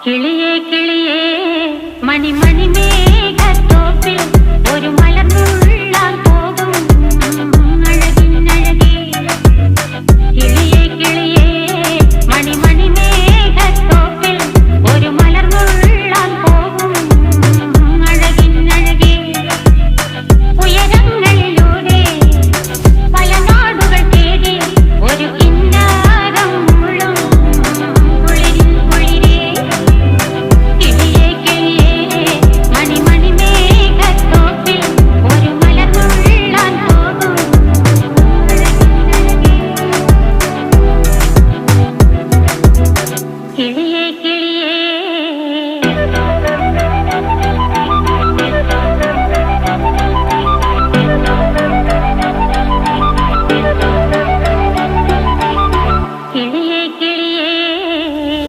കിളിയേ കിളിയേ മണിമണി മേഘത്തോപ്പിൽ ഒരു മലർന്നുള്ളാൻ പോകും അഴകിനഴകേ. കിളിയേ കിളിയേ മണിമണി മേഘത്തോപ്പിൽ ഒരു മലർന്നുള്ളാൻ പോകും അഴകിനഴകേ. ഉയരങ്ങളിലൂടെ പല നാടുകൾ തേടി ഒരു കിന്നാരം മുഴും കുളിരിൻ കുളിരേ. കിളിയേ കിളിയേ മണിമണി മേഘത്തോപ്പിൽ ഒരു മലർന്നുള്ളാൻ പോകും അഴകിനഴകേ. കിളി